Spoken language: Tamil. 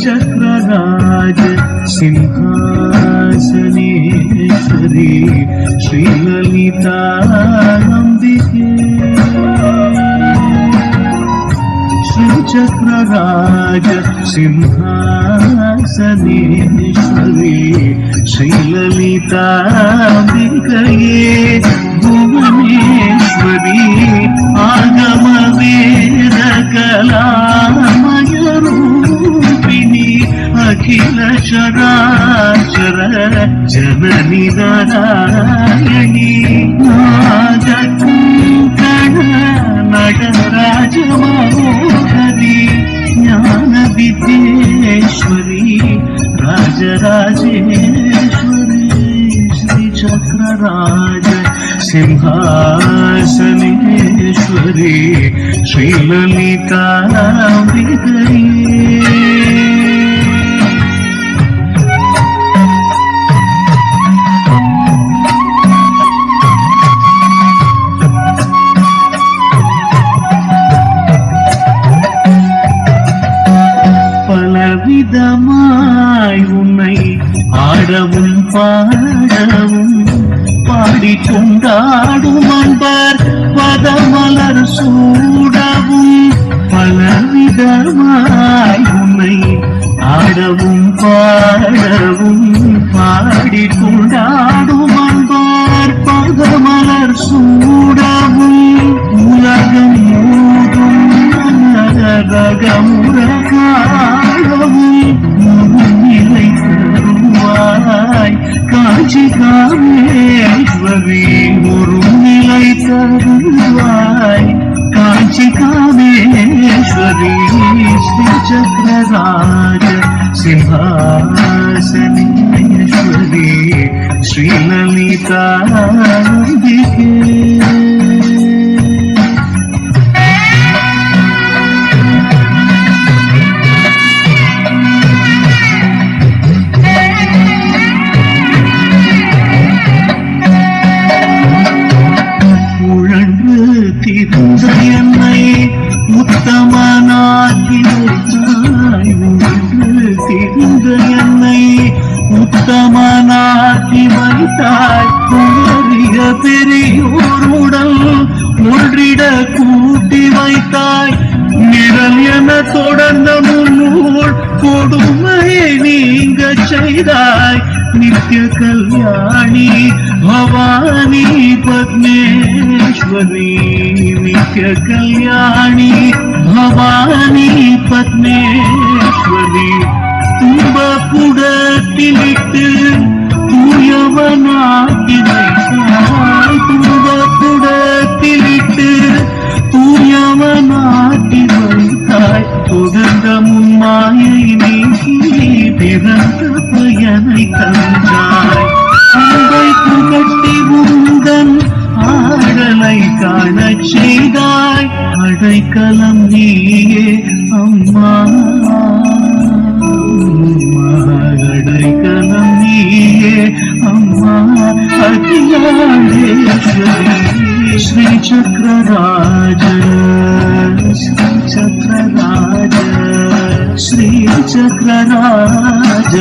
चक्रराज सिंहासनेश्वरी श्रीललिताम्बिके श्रीचक्रराज सिंहासनेश्वरी श्रीललिताम्बिकये भुवनेश्वरी आगम वेद कलामय रूपिणी अखिल चराचर जननी नारायणी नागकंकण नटराज मनोहरी ज्ञान विद्येश्वरी राजराजेश्वरी श्री चक्रराज सिंहासनेश्वरी श्रीललिताम्बिकये பலவிதமாய் உன்னை ஆடவும் பாடவும் பாடிக்கொண்டாடும் அன்பர் பதமலர் சூடவும் பலவிதமாய் உன்னை ஆடவும் பாடவும் பாடிக்கொண்டாடும் அன்பர் பதமலர் சூடவும் உலகம் மூடும் ரகமுறகாடவும் நிலை தருவாய் காட்சி காமேஸ்வரி ஒரு நிலை தருவாய் காட்சி காமேஸ்வரி ஸ்ரீ சக்கரராஜ சிம்ஹாசனேஸ்வரி ஸ்ரீலலிதாம்பிகே என்னை உத்தமனாக்கி வைத்தாய் திரிந்த என்னை உத்தமனாக்கி வைத்தாய் பெரிய பெரியோருடன் ஒன்றிட கூட்டி வைத்தாய் நிழல் என தொடர்ந்த முன்னூல் கொடுமையை நீங்க செய்தாய் நித்ய கல்யாணி பவானி பத்மேஸ்வரி நித்ய கல்யாணி பவானி பத்மேஸ்வரி துன்ப புடத்திலிட்டு தூயவனாக்கி வைத்தாய் துன்ப புடத்திலிட்டு தூயவனாக்கி வைத்தாய் தொடர்ந்த முன்மாயை நீக்கி பிறந்த பயனை தந்தாய் அன்பை புகட்டி உந்தன் ஆடலை காணச் செய்தாய் அடைக்கலம் நீயே அம்மா அடைக்கலம் நீயே அம்மா அகிலாண்டேஸ்வரி ஸ்ரீ சக்கரராஜ ஸ்ரீ சக்கரராஜ ஸ்ரீ சக்கரராஜ